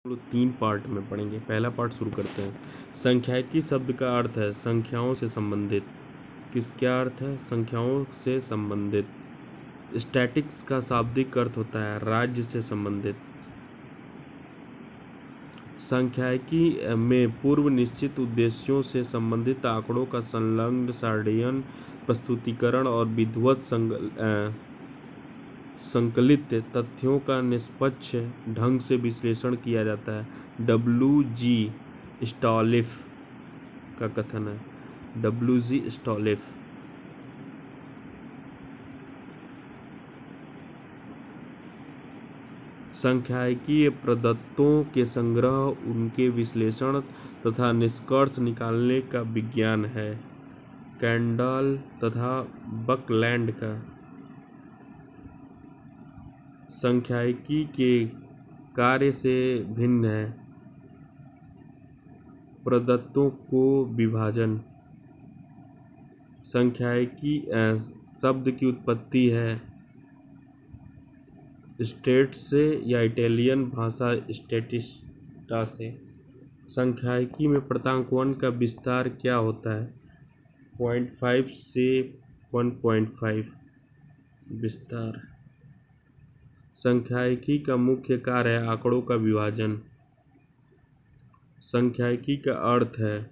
लोग 3 पार्ट में पढ़ेंगे। पहला पार्ट शुरू करते हैं। संख्याकी शब्द का अर्थ है संख्याओं से संबंधित। क्या अर्थ है? संख्याओं से संबंधित। स्टैटिक्स का शाब्दिक अर्थ होता है राज्य से संबंधित। सांख्यिकी में पूर्व निश्चित उद्देश्यों से संबंधित आंकड़ों का संलग्न सारणीय प्रस्तुतिकरण और विधिवत संकलित तथ्यों का निष्पक्ष ढंग से विश्लेषण किया जाता है। W.G. स्टॉलिफ का कथन है। W.G. स्टॉलिफ। सांख्यिकीय प्रदत्तों के संग्रह, उनके विश्लेषण तथा निष्कर्ष निकालने का विज्ञान है। कैंडल तथा बकलैंड का। सांख्यिकी के कार्य से भिन्न है। प्रदत्तों को विभाजन। सांख्यिकी शब्द की उत्पत्ति है स्टेट से या इटालियन भाषा स्टेटिस्टा से। सांख्यिकी में प्राप्तांकन का विस्तार क्या होता है? 0.5 से 1.5 विस्तार। सांख्यिकी का मुख्य कार्य है आंकड़ों का विभाजन। सांख्यिकी का अर्थ है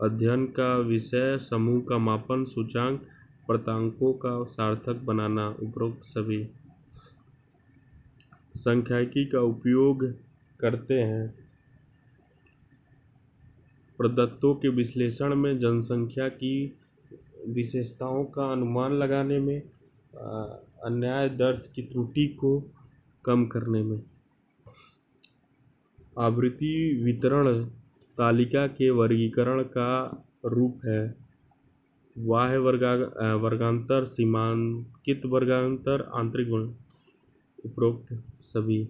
अध्ययन का विषय, समूह का मापन, सूचकांक, प्राप्तांकों का सार्थक बनाना। उपरोक्त सभी। सांख्यिकी का उपयोग करते हैं प्रदत्तों के विश्लेषण में, जनसंख्या की विशेषताओं का अनुमान लगाने में, अन्याय दर्श की त्रुटि को कम करने में। आवृत्ति वितरण तालिका के वर्गीकरण का रूप है बाह्य वर्गांतर, सीमांकित वर्गांतर, आंतरिक। उपरोक्त सभी।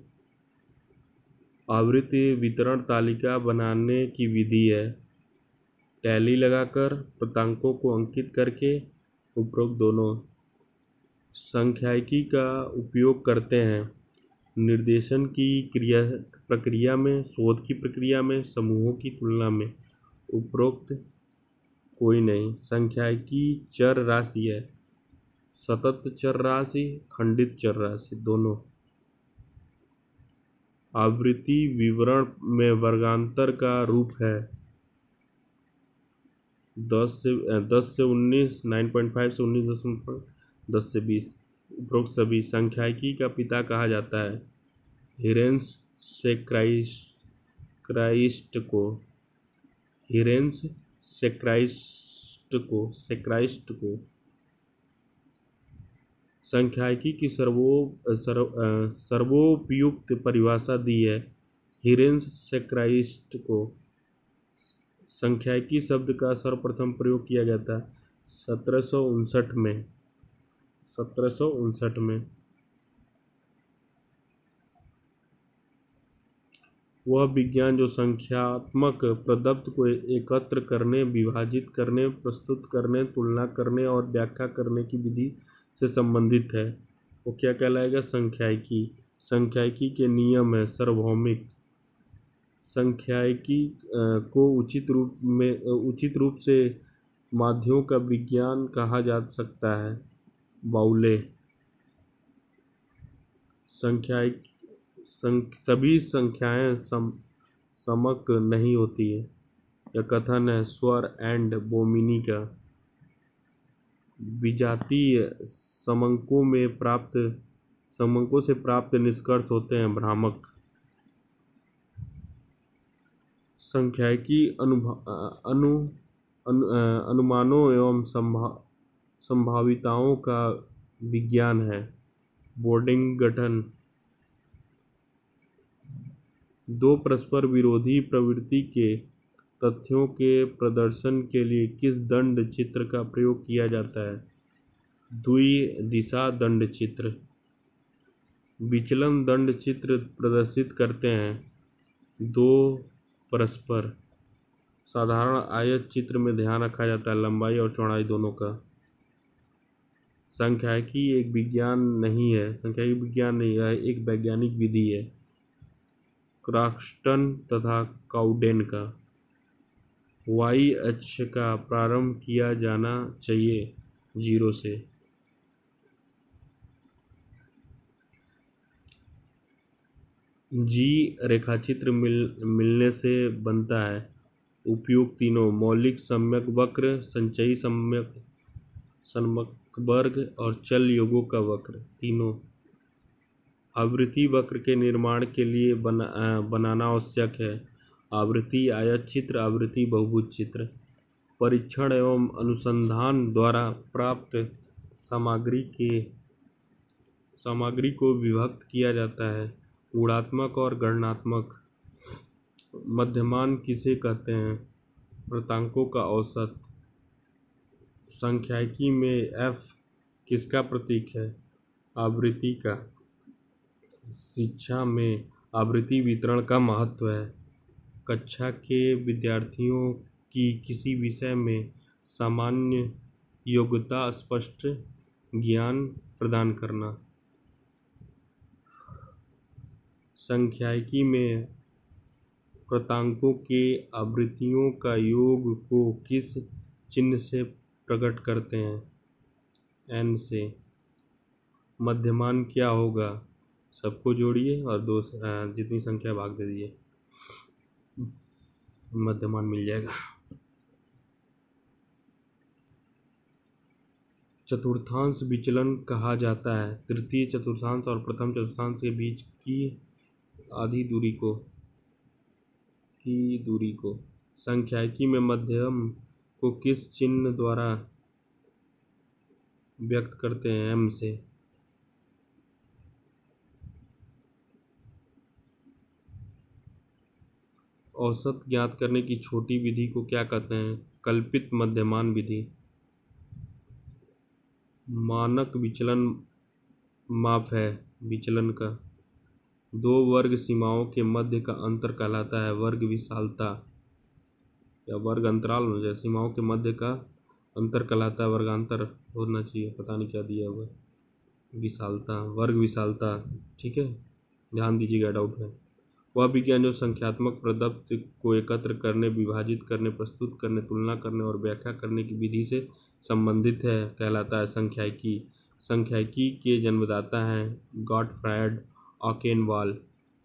आवृत्ति वितरण तालिका बनाने की विधि है टैली लगाकर, प्राप्तांकों को अंकित करके। उपरोक्त दोनों। सांख्यिकी का उपयोग करते हैं निर्देशन की प्रक्रिया में, शोध की प्रक्रिया में, समूहों की तुलना में। उपरोक्त कोई नहीं। सांख्यिकी चर राशि है, सतत चर राशि, खंडित चर राशि दोनों। आवृत्ति विवरण में वर्गांतर का रूप है 10 से 19, 9.5 से 19, 10 से 20। उपरोक्त सभी। सांख्यिकी का पिता कहा जाता है हिरेंस से क्राइस्ट को। सांख्यिकी की सर्वोपयुक्त परिभाषा दी है हिरेंस से क्राइस्ट को। सांख्यिकी शब्द का सर्वप्रथम प्रयोग किया गया था 1759 में। वह विज्ञान जो संख्यात्मक प्रदत्त को एकत्र करने, विभाजित करने, प्रस्तुत करने, तुलना करने और व्याख्या करने की विधि से संबंधित है, वो क्या कहलाएगा? सांख्यिकी। सांख्यिकी के नियम है सार्वभौमिक। सांख्यिकी को उचित रूप से माध्यों का विज्ञान कहा जा सकता है बाउले। सभी संख्याएं समक नहीं होती है, यह कथन है स्वर एंड बोमिनी का। विजातीय समंकों से प्राप्त निष्कर्ष होते हैं भ्रामक। सांख्यिकी अनुमानों एवं संभाविताओं का विज्ञान है बोर्डिंग गठन। दो परस्पर विरोधी प्रवृत्ति के तथ्यों के प्रदर्शन के लिए किस दंड चित्र का प्रयोग किया जाता है? द्विदिशा दंड चित्र। विचलन दंड चित्र प्रदर्शित करते हैं दो परस्पर। साधारण आयत चित्र में ध्यान रखा जाता है लंबाई और चौड़ाई दोनों का। सांख्यिकी एक विज्ञान नहीं है, सांख्यिकी विज्ञान नहीं है, एक वैज्ञानिक विधि है। क्रॉक्सटन तथा काउडेन का। वाई अक्ष का प्रारंभ किया जाना चाहिए 0 से। जी रेखाचित्र मिलने से बनता है। उपयुक्त तीनों मौलिक सम्यक वक्र, संचयी सम्यक समवर्ग और चल योगों का वक्र तीनों। आवृत्ति वक्र के निर्माण के लिए बनाना आवश्यक है। आवृत्ति आयत चित्र, आवृत्ति बहुभुज चित्र। परीक्षण एवं अनुसंधान द्वारा प्राप्त सामग्री को विभक्त किया जाता है। गुणात्मक और गणनात्मक। मध्यमान किसे कहते हैं? प्रांतांकों का औसत। सांख्यिकी में f किसका प्रतीक है? आवृत्ति का। शिक्षा में आवृत्ति वितरण का महत्व है। कक्षा के विद्यार्थियों की किसी विषय में सामान्य योग्यता, स्पष्ट ज्ञान प्रदान करना। सांख्यिकी में प्रांतांकों के आवृत्तियों का योग को किस चिन्ह से प्रकट करते हैं? n से। मध्यमान क्या होगा? सबको जोड़िए और जितनी संख्या भाग दे दीजिए, मध्यमान मिल जाएगा। चतुर्थांश विचलन कहा जाता है तृतीय चतुर्थांश और प्रथम चतुर्थांश के बीच की आधी दूरी को। सांख्यिकी में मध्यम को किस चिन्ह द्वारा व्यक्त करते हैं? m से। औसत ज्ञात करने की छोटी विधि को क्या कहते हैं? कल्पित मध्यमान विधि। मानक विचलन माप है विचलन का। दो वर्ग सीमाओं के मध्य का अंतर कहलाता है वर्ग विशालता या वर्ग अंतराल हो जाए। सीमाओं के मध्य का अंतर कहलाता है वर्गांतर होना चाहिए, पता नहीं क्या दिया हुआ। विशालता, वर्ग विशालता, ठीक है, ध्यान दीजिएगा, डाउट है। वह विज्ञान जो संख्यात्मक पदार्थ को एकत्र करने, विभाजित करने, प्रस्तुत करने, तुलना करने और व्याख्या करने की विधि से संबंधित है कहलाता है सांख्यिकी। सांख्यिकी के जन्मदाता हैं गॉटफ्रायड ऑकेनवाल।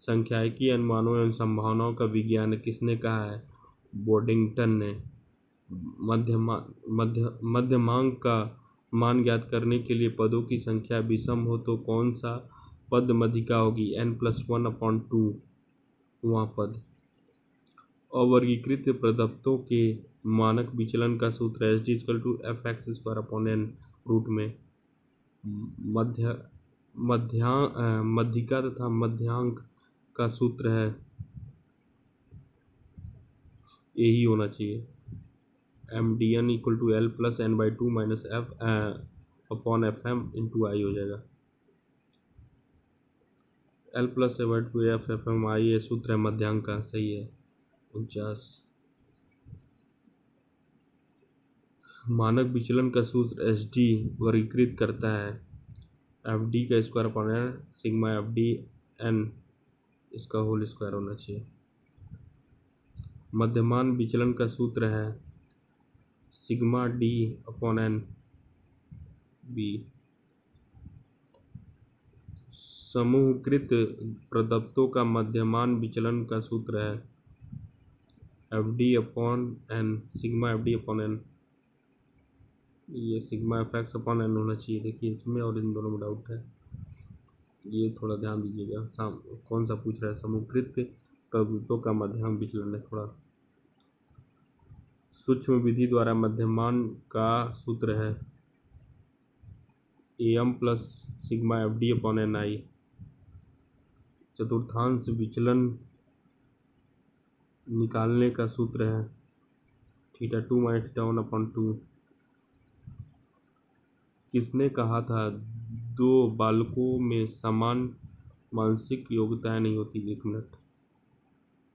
सांख्यिकी अनुमानों एवं संभावनाओं का विज्ञान किसने कहा है? बोडिंगटन ने। मध्यमांक का मान ज्ञात करने के लिए पदों की संख्या विषम हो तो कौन सा पद मध्यिका होगी? n+1/2 वहाँ पद। अवर्गीकृत प्रदत्तों के मानक विचलन का सूत्र है SD=fx² रूट में। मध्यिका तथा मध्यांक का सूत्र है, यही होना चाहिए, MDN=L+n/2 f/fm/i हो जाएगा। L+n/2 f/fm/i ये सूत्र है मध्यांक का, सही है। 49। मानक विचलन का सूत्र SD वर्गीकृत करता है FD² सिग्मा FDN इसका होल स्क्वायर होना चाहिए। मध्यमान विचलन का सूत्र है सिग्मा D/n B। समूहकृत प्रदत्तों का मध्यमान विचलन का सूत्र है FD/n सिग्मा FD/n। ये सिग्मा fx/n होना चाहिए। देखिए इसमें और इन दोनों में डाउट है, ये थोड़ा ध्यान दीजिएगा। कौन सा पूछ रहा है? समूहकृत प्रदत्तों का मध्यमान विचलन है। थोड़ा सूक्ष्म विधि द्वारा मध्यमान का सूत्र है AM+सिग्मा FD/ni। चतुर्थांश विचलन निकालने का सूत्र है θ2 - θ1/2। किसने कहा था दो बालकों में समान मानसिक योग्यताएं नहीं होती? 1 मिनट।